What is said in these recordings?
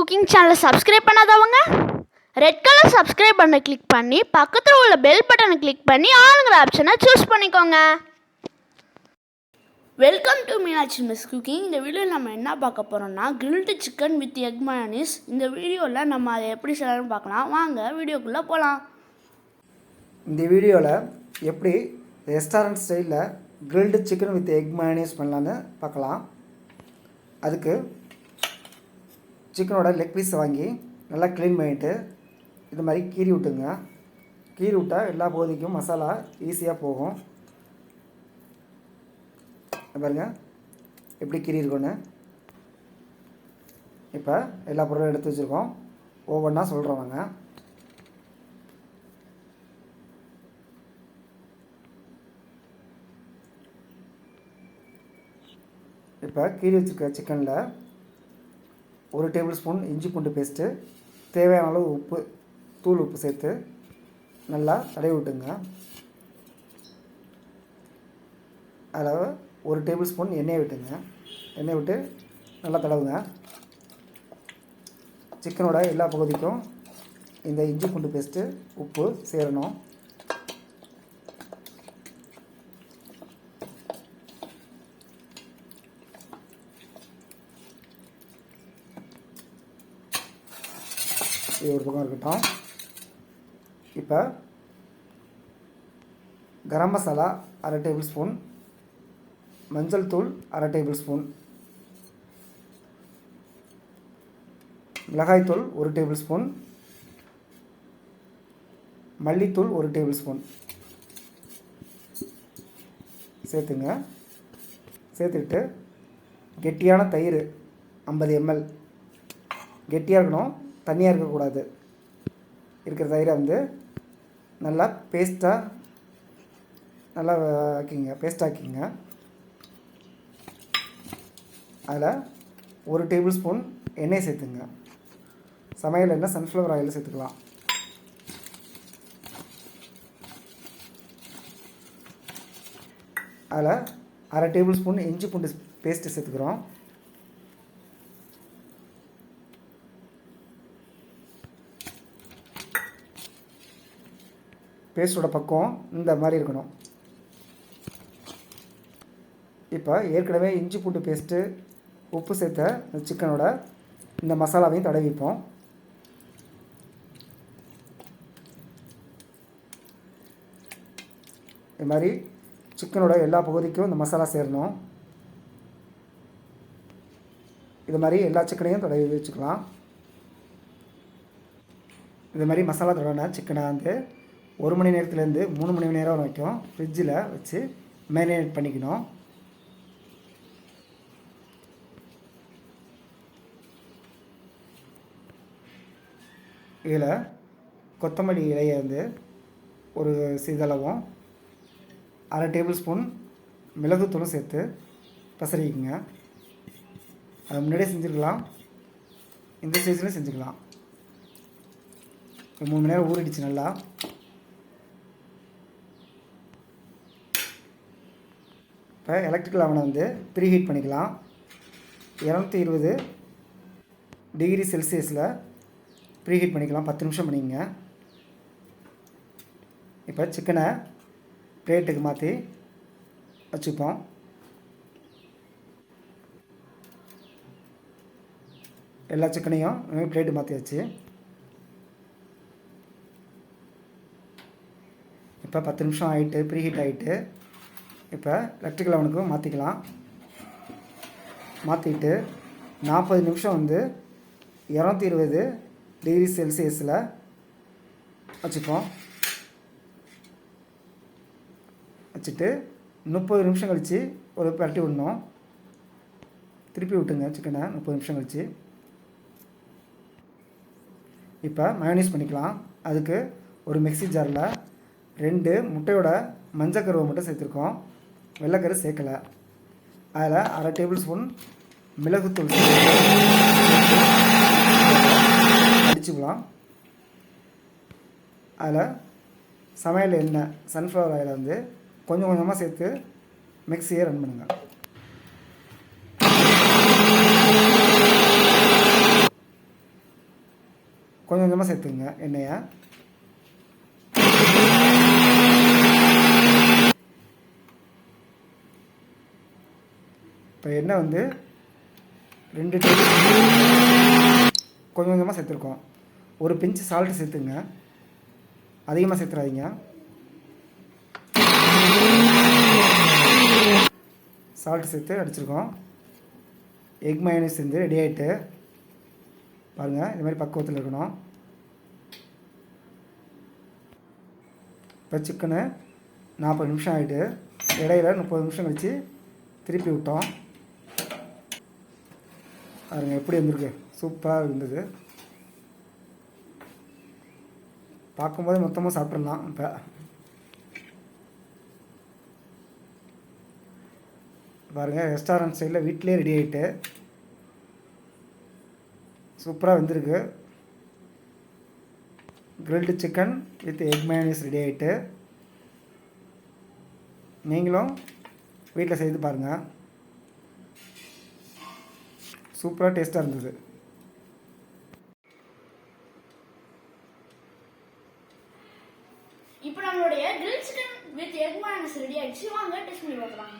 Cooking சேனலை subscribe பண்ணாதவங்க red colour subscribe பண்ண கிளிக் பண்ணி பக்கத்தில் உள்ள பெல் பட்டனை கிளிக் பண்ணி ஆளுங்கிற ஆப்ஷனை சூஸ் பண்ணிக்கோங்க. Welcome to Meenakshi miss cooking. இந்த வீடியோவில் நம்ம என்ன பார்க்க போகிறோம்னா grilled chicken with egg mayonnaise. இந்த வீடியோவில் நம்ம அதை எப்படி செய்யலாம்னு பார்க்கலாம். வாங்க வீடியோக்குள்ளே போகலாம். இந்த வீடியோவில் எப்படி ரெஸ்டாரண்ட் ஸ்டைலில் grilled chicken with egg mayonnaise பண்ணலான்னு பார்க்கலாம். அதுக்கு சிக்கனோட லெக் பீஸ் வாங்கி நல்லா க்ளீன் பண்ணிவிட்டு இது மாதிரி கீறி விட்டுங்க. கீறி விட்டால் எல்லா பகுதிக்கும் மசாலா ஈஸியாக போகும். பாருங்கள் எப்படி கீறி இருக்குன்னு. இப்போ எல்லா பொருளும் எடுத்து வச்சுருக்கோம். ஒவ்வொன்றா சொல்கிறவங்க இப்போ கீறி வச்சுருக்க சிக்கனில் 1 டேபிள் ஸ்பூன் இஞ்சி பூண்டு பேஸ்ட்டு, தேவையான அளவு உப்பு, தூள் உப்பு சேர்த்து நல்லா தடவி விட்டுங்க. அதில் 1 டேபிள் ஸ்பூன் எண்ணெய் விட்டுங்க. எண்ணெய் விட்டு நல்லா தடவுங்க. சிக்கனோட எல்லா பகுதிக்கும் இந்த இஞ்சி பூண்டு பேஸ்ட்டு உப்பு சேரணும். இது ஒரு பக்கம் இருக்கட்டும். இப்போ கரம் மசாலா 1/2 டேபிள் ஸ்பூன், மஞ்சள் தூள் 1/2 டேபிள் ஸ்பூன், மிளகாய்த்தூள் 1 டேபிள் ஸ்பூன், மல்லித்தூள் 1 டேபிள் ஸ்பூன் சேர்த்துங்க. சேர்த்துக்கிட்டு கெட்டியான தயிர் 50 ml, கெட்டியாக இருக்கணும், தண்ணியாக இருக்கக்கூடாது. இருக்கிற தயிரை நல்லா பேஸ்ட்டாக நல்லா பேஸ்டாக்கிங்க. அதில் 1 டேபிள் ஸ்பூன் எண்ணெய் சேர்த்துங்க. சமையல் எண்ணெய் சன்ஃப்ளவர் ஆயில் சேர்த்துக்கலாம். அதில் 1/2 டேபிள் ஸ்பூன் இஞ்சி பூண்டு பேஸ்ட்டு சேர்த்துக்கிறோம். பேஸ்ட்டோட பக்கம் இந்த மாதிரி இருக்கணும். இப்போ ஏற்கனவே இஞ்சி பூண்டு பேஸ்ட்டு உப்பு சேர்த்த சிக்கனோட இந்த மசாலாவையும் தடவிப்போம். இது மாதிரி சிக்கனோட எல்லா பகுதிக்கும் இந்த மசாலா சேரணும். இது மாதிரி எல்லா சிக்கனையும் தடவி வச்சுக்கலாம். இது மாதிரி மசாலா தடவின சிக்கனை 1 மணி நேரத்துலேருந்து 3 மணி நேரம் வரைக்கும் ஃப்ரிட்ஜில் வச்சு மேரினேட் பண்ணிக்கணும். இதில் கொத்தமல்லி இலையை ஒரு சிறிதளவும் 1/2 டேபிள் ஸ்பூன் மிளகுத்தூளும் சேர்த்து பசறிக்குங்க. அது முன்னாடியே செஞ்சுருக்கலாம், இந்த ஸ்டேஜ்லேயும் செஞ்சுக்கலாம். 3 மணி நேரம் ஊறிடுச்சு நல்லா. இப்போ எலக்ட்ரிக்கல் அவனை ப்ரீஹீட் பண்ணிக்கலாம். 220 டிகிரி செல்சியஸில் ப்ரீஹீட் பண்ணிக்கலாம். 10 நிமிஷம் பண்ணிங்க. இப்போ சிக்கனை பிளேட்டுக்கு மாற்றி வச்சுப்போம். எல்லா சிக்கனையும் பிளேட்டு மாற்றி வச்சு இப்போ 10 நிமிஷம் ஆகிட்டு, ப்ரீஹீட் ஆகிட்டு. இப்போ எலக்ட்ரிக்கல் அவனுக்கு மாற்றிக்கலாம். மாற்றிட்டு 40 நிமிஷம் 220 டிகிரி செல்சியஸில் வச்சுப்போம். வச்சுட்டு 30 நிமிஷம் கழித்து ஒரு பரட்டி விடணும். திருப்பி விட்டுங்க சிக்கனை 30 நிமிஷம் கழித்து. இப்போ மயோனீஸ் பண்ணிக்கலாம். அதுக்கு ஒரு மிக்ஸி ஜாரில் 2 முட்டையோட மஞ்சக்கருவை மட்டும் சேர்த்துருக்கோம், வெள்ளைக்கரு சேர்க்கலை. அதில் 1/2 டேபிள் ஸ்பூன் மிளகுத்தூள் அடிச்சுக்கலாம். அதில் சமையல் எண்ணெய் சன்ஃப்ளவர் ஆயிலை கொஞ்சம் கொஞ்சமாக சேர்த்து மிக்ஸியை ரன் பண்ணுங்கள். கொஞ்சம் கொஞ்சமாக சேர்த்துங்க எண்ணெயை. இப்போ எண்ணெய் வந்து 2 டேபிள் கொஞ்சம் கொஞ்சமாக சேர்த்துருக்கோம். ஒரு பிஞ்சு சால்ட்டு சேர்த்துங்க, அதிகமாக சேர்த்துறாதீங்க. சால்ட்டு சேர்த்து அடிச்சிருக்கோம். எக் மயோனைஸ் வந்து ரெடி ஆகிட்டு பாருங்கள், இது மாதிரி பக்குவத்தில் இருக்கணும். இப்போ சிக்கனு 40 நிமிஷம் ஆகிட்டு இடையில 30 நிமிஷம் கழித்து திருப்பி விட்டோம். பாருங்கள் எப்படி இருந்திருக்கு, சூப்பராக இருந்தது. பார்க்கும்போது மொத்தமாக சாப்பிட்றலாம். இப்போ பாருங்கள், ரெஸ்டாரண்ட் ஸ்டைலில் வீட்டிலே ரெடி ஆகிட்டு சூப்பராக வந்திருக்கு. Grilled chicken with egg mayonnaise ready ஆகிட்டு நீங்களும் வீட்டில் செய்து பாருங்கள். சூப்பராக டேஸ்ட்டாக இருந்தது. இப்போ நம்மளுடைய grill chicken with egg mayonnaise ready ஆயிடுச்சு. வாங்க டேஸ்ட் பண்ணி பார்க்கலாம்.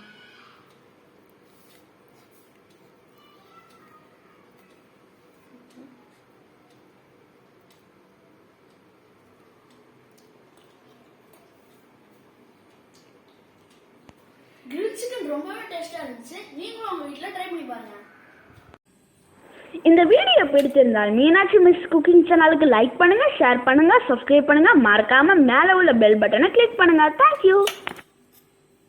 கிரில் சிக்கன் ரொம்பவே டேஸ்டா இருந்துச்சு. நீங்களும் உங்க வீட்டில் ட்ரை பண்ணி பாருங்க. இந்த வீடியோ பிடிச்சிருந்தால் மீனாட்சி மிஸ் குக்கிங் சேனலுக்கு லைக் பண்ணுங்க, ஷேர் பண்ணுங்க, சப்ஸ்கிரைப் பண்ணுங்க, மறக்காம மேலே உள்ள பெல் பட்டனை கிளிக் பண்ணுங்க. தேங்க்யூ.